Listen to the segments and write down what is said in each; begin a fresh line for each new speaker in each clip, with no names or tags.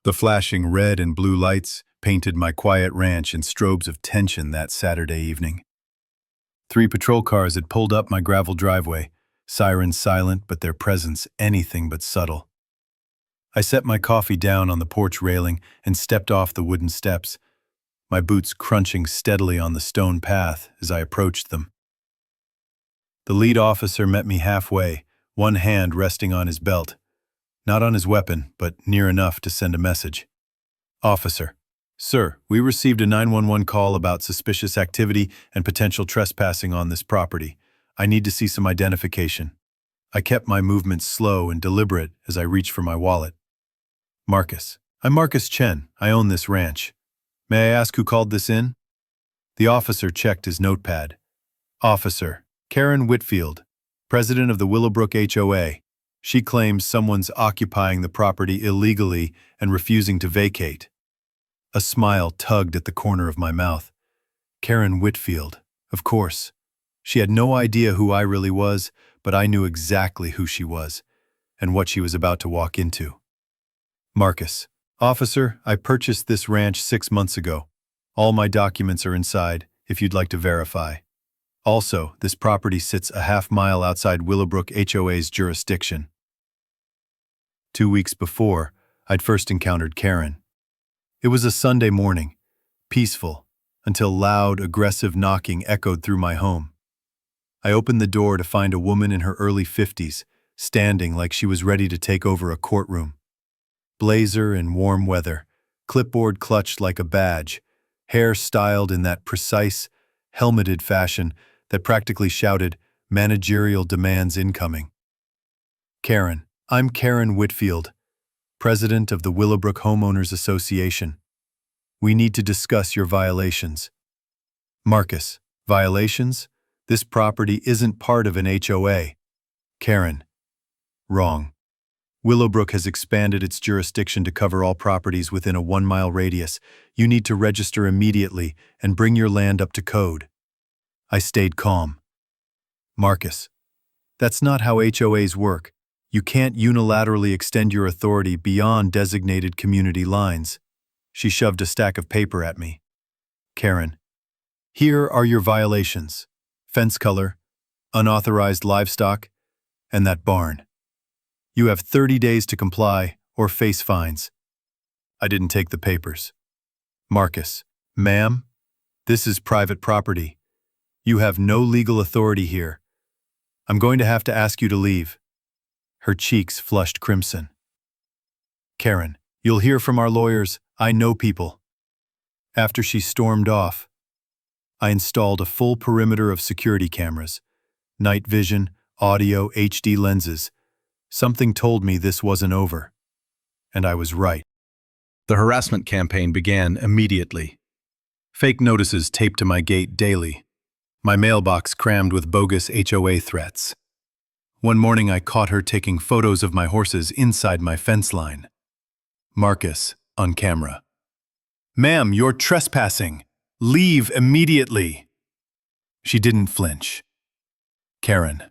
The flashing red and blue lights painted my quiet ranch in strobes of tension that Saturday evening. 3 patrol cars had pulled up my gravel driveway, sirens silent but their presence anything but subtle. I set my coffee down on the porch railing and stepped off the wooden steps, my boots crunching steadily on the stone path as I approached them. The lead officer met me halfway, one hand resting on his belt, not on his weapon, but near enough to send a message. Officer, sir, we received a 911 call about suspicious activity and potential trespassing on this property. I need to see some identification. I kept my movements slow and deliberate as I reached for my wallet. Marcus. I'm Marcus Chen. I own this ranch. May I ask who called this in? The officer checked his notepad. Officer, Karen Whitfield, president of the Willowbrook HOA. She claims someone's occupying the property illegally and refusing to vacate. A smile tugged at the corner of my mouth. Karen Whitfield, of course. She had no idea who I really was, but I knew exactly who she was and what she was about to walk into. Marcus. Officer, I purchased this ranch 6 months ago. All my documents are inside, if you'd like to verify. Also, this property sits a half-mile outside Willowbrook HOA's jurisdiction. 2 weeks before, I'd first encountered Karen. It was a Sunday morning, peaceful, until loud, aggressive knocking echoed through my home. I opened the door to find a woman in her early 50s, standing like she was ready to take over a courtroom. Blazer in warm weather, clipboard clutched like a badge, hair styled in that precise, helmeted fashion that practically shouted, "Managerial demands incoming." Karen, I'm Karen Whitfield, president of the Willowbrook Homeowners Association. We need to discuss your violations. Marcus, violations? This property isn't part of an HOA. Karen, wrong. Willowbrook has expanded its jurisdiction to cover all properties within a 1-mile radius. You need to register immediately and bring your land up to code. I stayed calm. Marcus, that's not how HOAs work. You can't unilaterally extend your authority beyond designated community lines. She shoved a stack of paper at me. Karen, here are your violations. Fence color, unauthorized livestock, and that barn. You have 30 days to comply or face fines. I didn't take the papers. Marcus, ma'am, this is private property. You have no legal authority here. I'm going to have to ask you to leave. Her cheeks flushed crimson. Karen, you'll hear from our lawyers. I know people. After she stormed off, I installed a full perimeter of security cameras, night vision, audio, HD lenses. Something told me this wasn't over. And I was right. The harassment campaign began immediately. Fake notices taped to my gate daily. My mailbox crammed with bogus HOA threats. One morning I caught her taking photos of my horses inside my fence line. Marcus, on camera. Ma'am, you're trespassing. Leave immediately. She didn't flinch. Karen.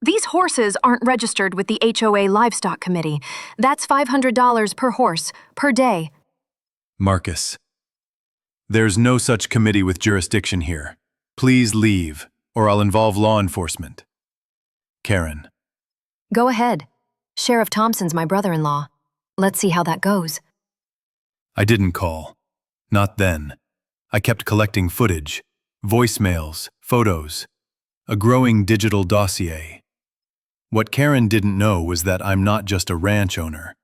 These horses aren't registered with the HOA Livestock Committee. That's $500 per horse, per day.
Marcus. There's no such committee with jurisdiction here. Please leave, or I'll involve law enforcement. Karen.
Go ahead. Sheriff Thompson's my brother-in-law. Let's see how that goes.
I didn't call. Not then. I kept collecting footage, voicemails, photos, a growing digital dossier. What Karen didn't know was that I'm not just a ranch owner.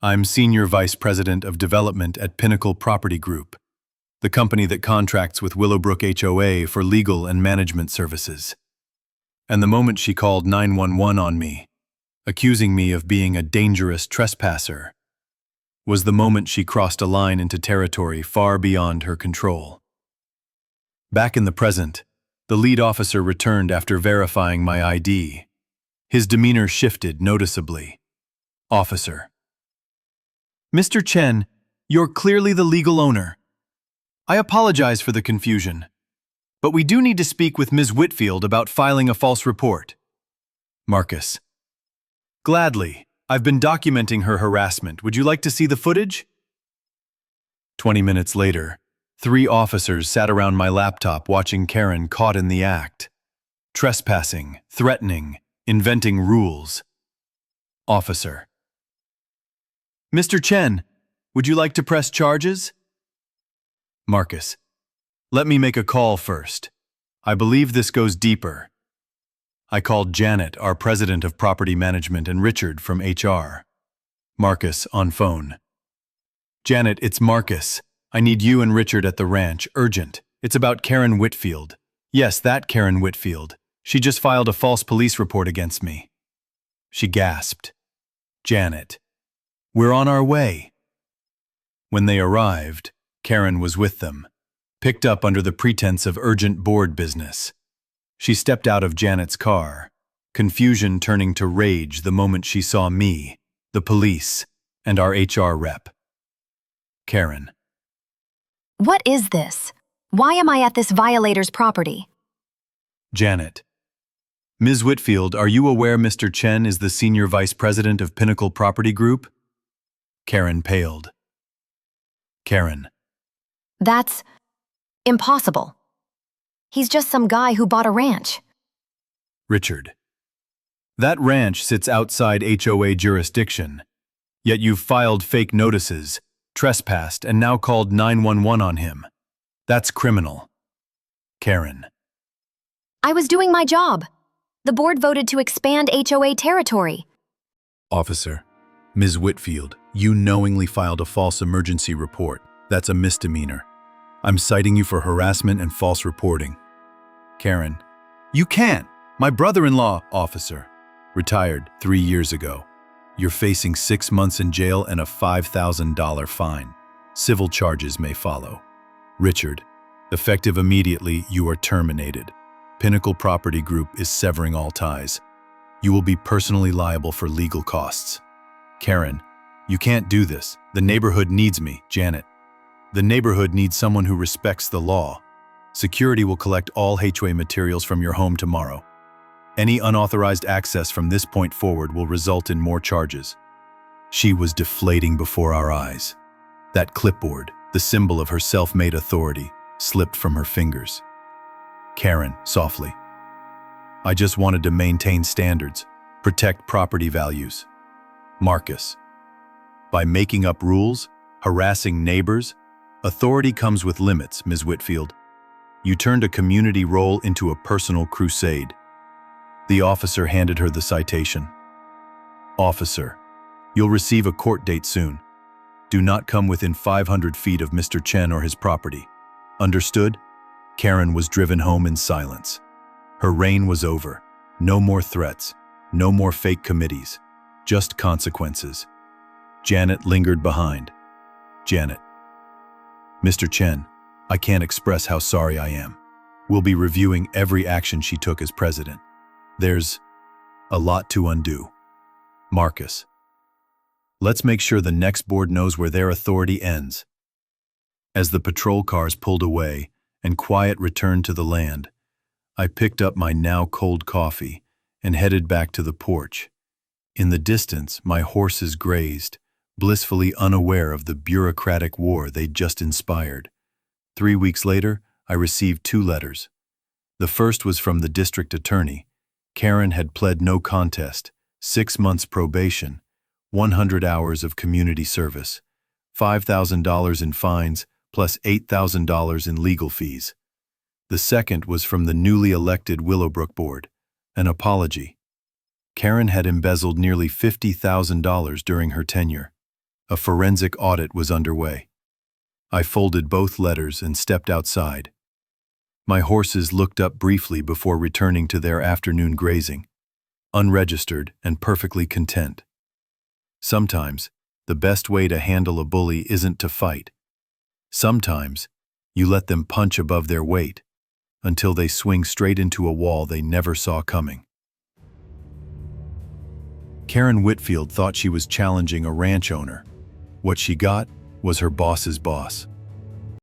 I'm Senior Vice President of Development at Pinnacle Property Group, the company that contracts with Willowbrook HOA for legal and management services. And the moment she called 911 on me, accusing me of being a dangerous trespasser, was the moment she crossed a line into territory far beyond her control. Back in the present, the lead officer returned after verifying my ID. His demeanor shifted noticeably. Officer. Mr. Chen, you're clearly the legal owner. I apologize for the confusion, but we do need to speak with Ms. Whitfield about filing a false report. Marcus. Gladly. I've been documenting her harassment. Would you like to see the footage? 20 minutes later, 3 officers sat around my laptop watching Karen caught in the act. Trespassing, threatening, inventing rules. Officer: Mr. Chen, would you like to press charges? Marcus: Let me make a call first. I believe this goes deeper. I called Janet, our president of property management, and Richard from HR. Marcus on phone. Janet, it's Marcus. I need you and Richard at the ranch, urgent. It's about Karen Whitfield. Yes, that Karen Whitfield. She just filed a false police report against me. She gasped. Janet: We're on our way. When they arrived, Karen was with them, picked up under the pretense of urgent board business. She stepped out of Janet's car, confusion turning to rage the moment she saw me, the police, and our HR rep. Karen:
What is this? Why am I at this violator's property?
Janet: Ms. Whitfield, are you aware Mr. Chen is the senior vice president of Pinnacle Property Group? Karen paled. Karen:
That's impossible. He's just some guy who bought a ranch.
Richard: That ranch sits outside HOA jurisdiction, yet you've filed fake notices, trespassed, and now called 911 on him. That's criminal. Karen:
I was doing my job. The board voted to expand HOA territory.
Officer: Ms. Whitfield, you knowingly filed a false emergency report. That's a misdemeanor. I'm citing you for harassment and false reporting. Karen: You can't. My brother-in-law, officer, retired 3 years ago. You're facing 6 months in jail and a $5,000 fine. Civil charges may follow. Richard: Effective immediately, you are terminated. Pinnacle Property Group is severing all ties. You will be personally liable for legal costs. Karen: You can't do this. The neighborhood needs me. Janet: The neighborhood needs someone who respects the law. Security will collect all HOA materials from your home tomorrow. Any unauthorized access from this point forward will result in more charges. She was deflating before our eyes. That clipboard, the symbol of her self-made authority, slipped from her fingers. Karen, softly: I just wanted to maintain standards, protect property values. Marcus: By making up rules, harassing neighbors, authority comes with limits, Ms. Whitfield. You turned a community role into a personal crusade. The officer handed her the citation. Officer: You'll receive a court date soon. Do not come within 500 feet of Mr. Chen or his property. Understood? Karen was driven home in silence. Her reign was over. No more threats, no more fake committees, just consequences. Janet lingered behind. Janet: Mr. Chen, I can't express how sorry I am. We'll be reviewing every action she took as president. There's a lot to undo. Marcus: Let's make sure the next board knows where their authority ends. As the patrol cars pulled away and quiet returned to the land, I picked up my now cold coffee and headed back to the porch. In the distance, my horses grazed, blissfully unaware of the bureaucratic war they'd just inspired. 3 weeks later, I received 2 letters. The first was from the district attorney. Karen had pled no contest, 6 months probation, 100 hours of community service, $5,000 in fines, plus $8,000 in legal fees. The second was from the newly elected Willowbrook Board, an apology. Karen had embezzled nearly $50,000 during her tenure. A forensic audit was underway. I folded both letters and stepped outside. My horses looked up briefly before returning to their afternoon grazing, unregistered and perfectly content. Sometimes, the best way to handle a bully isn't to fight. Sometimes, you let them punch above their weight until they swing straight into a wall they never saw coming. Karen Whitfield thought she was challenging a ranch owner. What she got was her boss's boss.